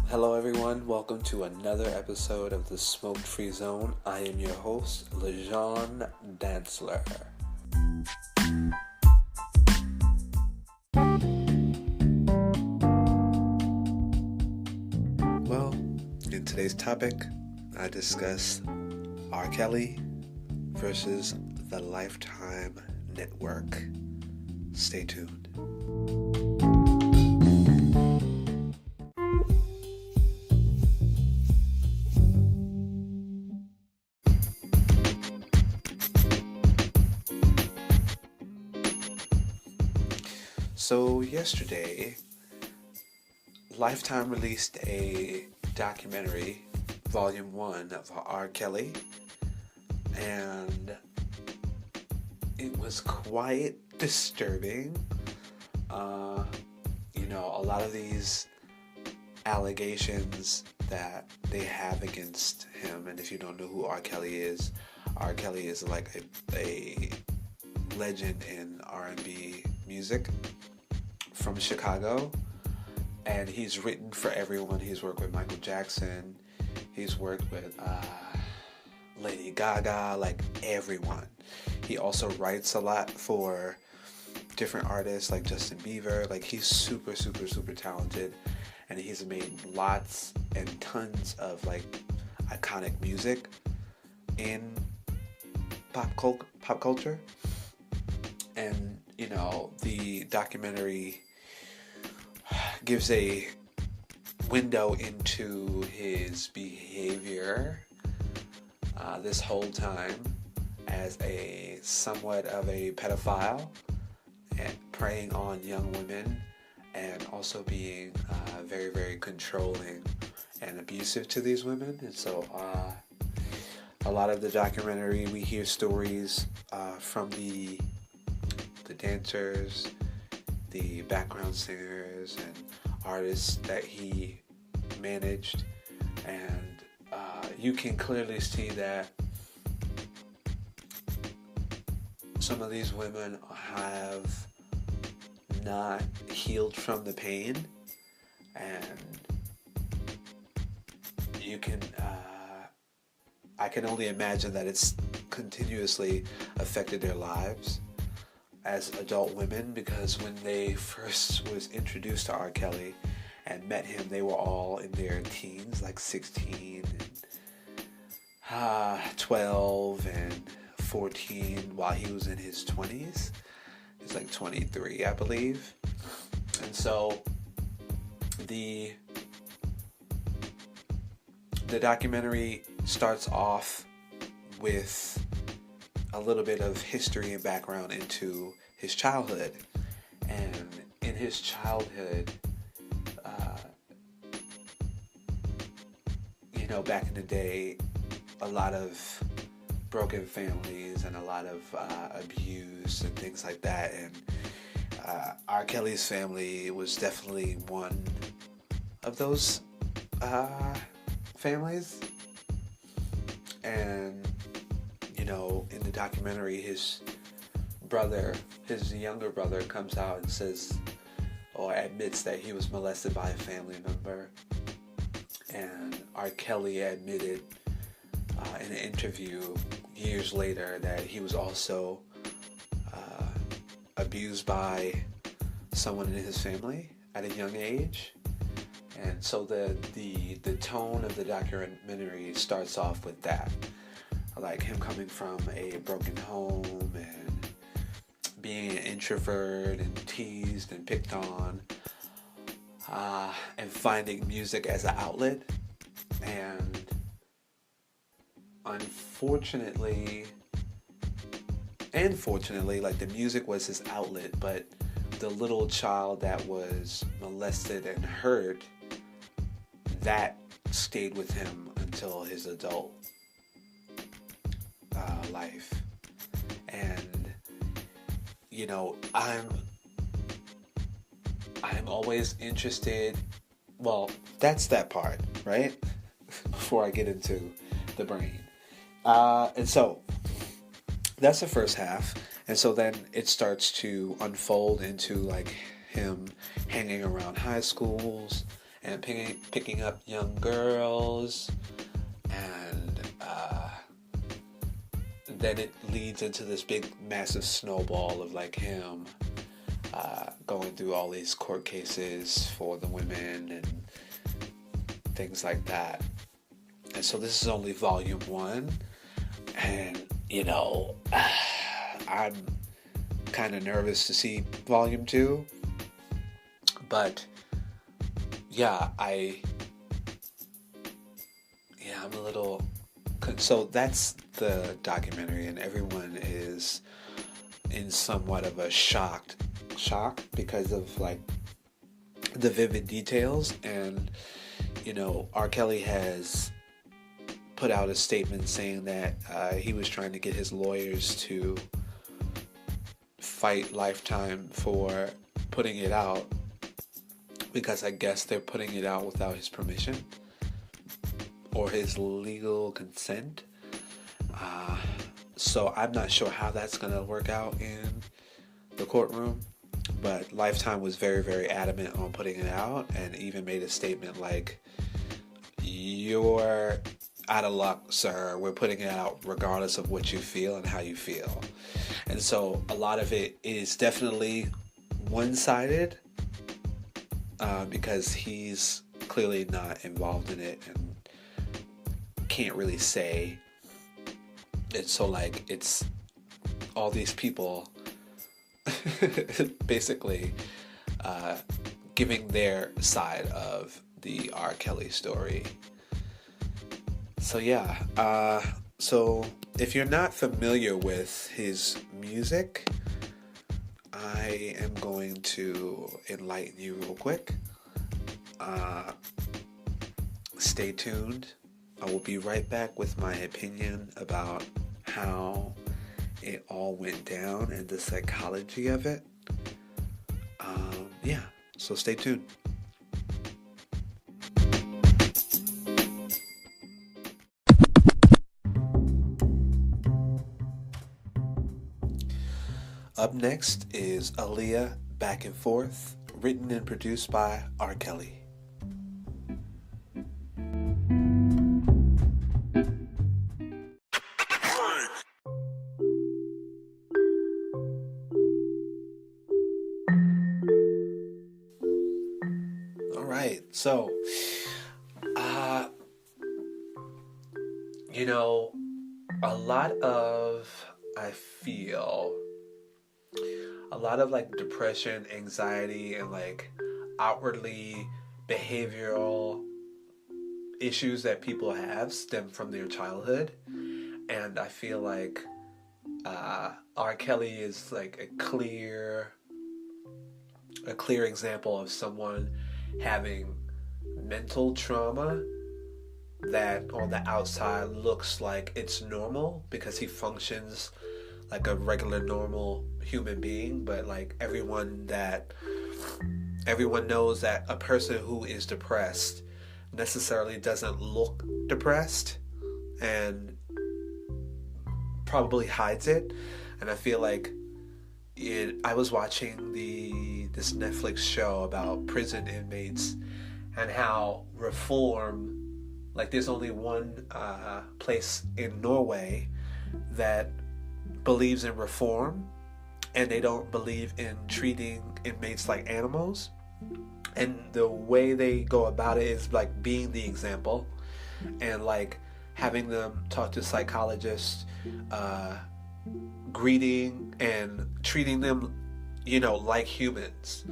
Hello everyone, welcome to another episode of the Smokedfree Zone. I am your host, LaJon Dantzler. Well, in today's topic, I discuss R.Kelly versus the Lifetime Network. Stay tuned. So yesterday, Lifetime released a documentary, Volume 1 of R. Kelly, and it was quite disturbing. A lot of these allegations that they have against him, and if you don't know who R. Kelly is like a legend in R&B music from Chicago, and he's written for everyone. He's worked with Michael Jackson, he's worked with Lady Gaga, like everyone. He also writes a lot for different artists like Justin Bieber. Like, he's super talented, and he's made lots and tons of like iconic music in pop culture. And the documentary gives a window into his behavior this whole time as a somewhat of a pedophile and preying on young women, and also being very controlling and abusive to these women. And so a lot of the documentary, we hear stories from the dancers, the background singers, and artists that he managed, and you can clearly see that some of these women have not healed from the pain, and you can I can only imagine that it's continuously affected their lives as adult women, because when they first was introduced to R. Kelly and met him, they were all in their teens, like 16 and 12 and 14, while he was in his 20s. He's like 23, I believe. And so the documentary starts off with a little bit of history and background into his childhood. And in his childhood, back in the day, a lot of broken families and a lot of abuse and things like that. And R. Kelly's family was definitely one of those families. And in the documentary, his younger brother comes out and says, or admits, that he was molested by a family member. And R. Kelly admitted in an interview years later that he was also abused by someone in his family at a young age. And so the tone of the documentary starts off with that, like him coming from a broken home and being an introvert and teased and picked on, and finding music as an outlet. And unfortunately and fortunately, like, the music was his outlet, but the little child that was molested and hurt, that stayed with him until his adult life. And I'm always interested. Well, that's that part, right? Before I get into the brain. And so that's the first half. And so then it starts to unfold into like him hanging around high schools and picking up young girls, and then it leads into this big massive snowball of like him going through all these court cases for the women and things like that. And so this is only volume 1, and I'm kind of nervous to see volume 2, but I'm a little. So that's the documentary, and everyone is in somewhat of a shock because of like the vivid details. And R. Kelly has put out a statement saying that he was trying to get his lawyers to fight Lifetime for putting it out, because I guess they're putting it out without his permission or his legal consent. So I'm not sure how that's going to work out in the courtroom, but Lifetime was very, very adamant on putting it out, and even made a statement like, "You're out of luck, sir. We're putting it out regardless of what you feel and how you feel." And so a lot of it is definitely one-sided, because he's clearly not involved in it and can't really say. And so like it's all these people basically giving their side of the R. Kelly story. So so if you're not familiar with his music, I am going to enlighten you real quick. Stay tuned. I will be right back with my opinion about how it all went down and the psychology of it. So stay tuned. Up next is Aaliyah Back and Forth, written and produced by R. Kelly. Alright, so, a lot of like depression, anxiety, and like outwardly behavioral issues that people have stem from their childhood. And I feel like R. Kelly is like a clear example of someone having mental trauma that on the outside looks like it's normal because he functions like a regular normal human being, but like everyone knows that a person who is depressed necessarily doesn't look depressed and probably hides it. And I feel like I was watching this Netflix show about prison inmates and how reform, like there's only one place in Norway that believes in reform, and they don't believe in treating inmates like animals. And the way they go about it is like being the example and like having them talk to psychologists, greeting and treating them, like humans.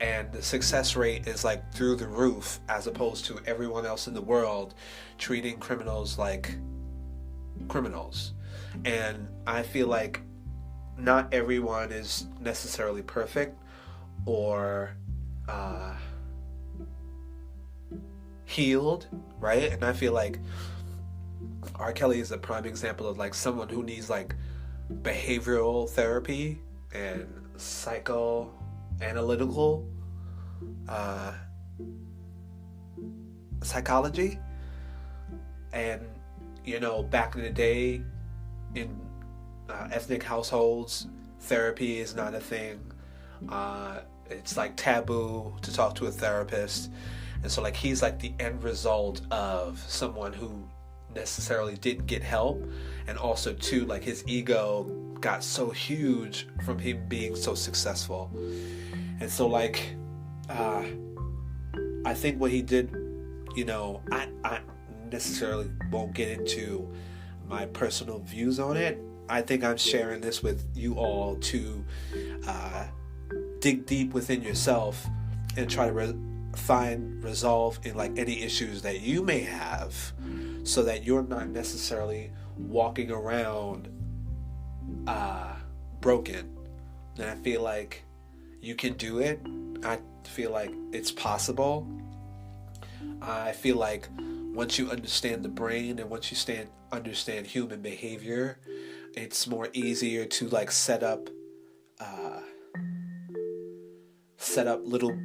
And the success rate is like through the roof, as opposed to everyone else in the world treating criminals like criminals. And I feel like not everyone is necessarily perfect or healed, right? And I feel like R. Kelly is a prime example of like someone who needs like behavioral therapy and psychoanalytical psychology. And back in the day, in ethnic households, therapy is not a thing. It's like taboo to talk to a therapist. And so like he's like the end result of someone who necessarily didn't get help, and also too like his ego got so huge from him being so successful. And so like I think what he did, you know, I necessarily won't get into my personal views on it. I think I'm sharing this with you all to dig deep within yourself and try to find resolve in like any issues that you may have, so that you're not necessarily walking around broken. And I feel like you can do it. I feel like it's possible. I feel like once you understand the brain and once you understand human behavior, it's more easier to like set up little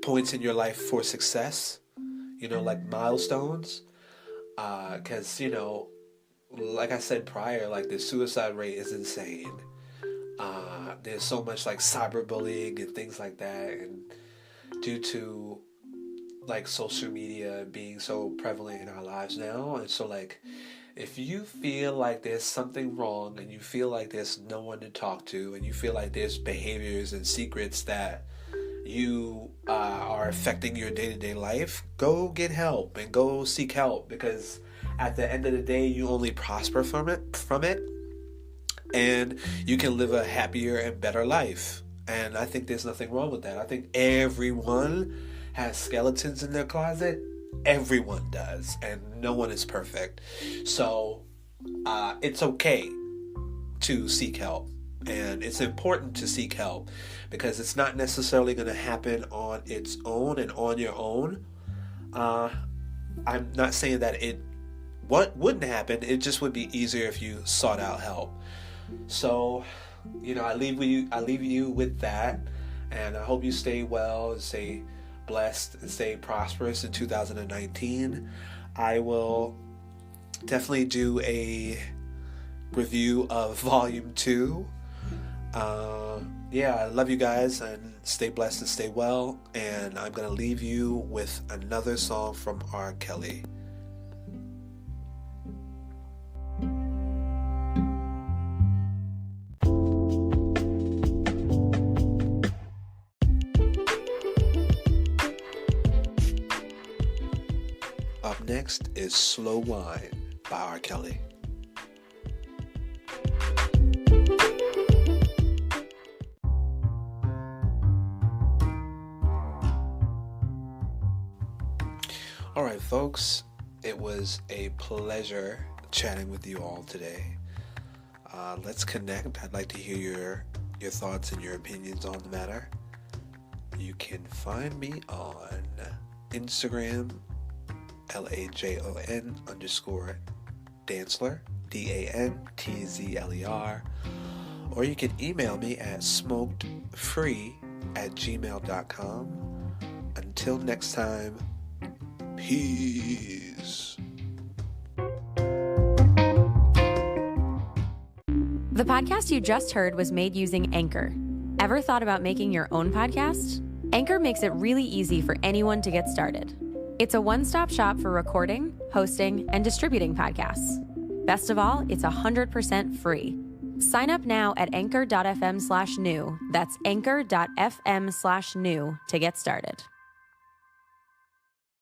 points in your life for success, you know, like milestones, because you know, like I said prior, like the suicide rate is insane. There's so much like cyberbullying and things like that, and due to like social media being so prevalent in our lives now. And so like if you feel like there's something wrong and you feel like there's no one to talk to, and you feel like there's behaviors and secrets that you are affecting your day-to-day life, go get help and go seek help, because at the end of the day you only prosper from it, and you can live a happier and better life. And I think there's nothing wrong with that. I think everyone has skeletons in their closet. Everyone does, and no one is perfect. So it's okay to seek help, and it's important to seek help, because it's not necessarily going to happen on its own and on your own. I'm not saying that what wouldn't happen. It just would be easier if you sought out help. So, you know, I leave you with that, and I hope you stay well and stay blessed and stay prosperous in 2019. I will definitely do a review of Volume 2. I love you guys, and stay blessed and stay well. And I'm going to leave you with another song from R.Kelly. Up next is Slow Wine by R.Kelly. Alright folks, it was a pleasure chatting with you all today. Let's connect. I'd like to hear your thoughts and your opinions on the matter. You can find me on Instagram, LAJON_Dantzler, DANTZLER, or you can email me at smokedfree@gmail.com. Until next time, peace. The podcast you just heard was made using Anchor. Ever thought about making your own podcast? Anchor makes it really easy for anyone to get started. It's a one-stop shop for recording, hosting, and distributing podcasts. Best of all, it's 100% free. Sign up now at anchor.fm/new. That's anchor.fm/new to get started.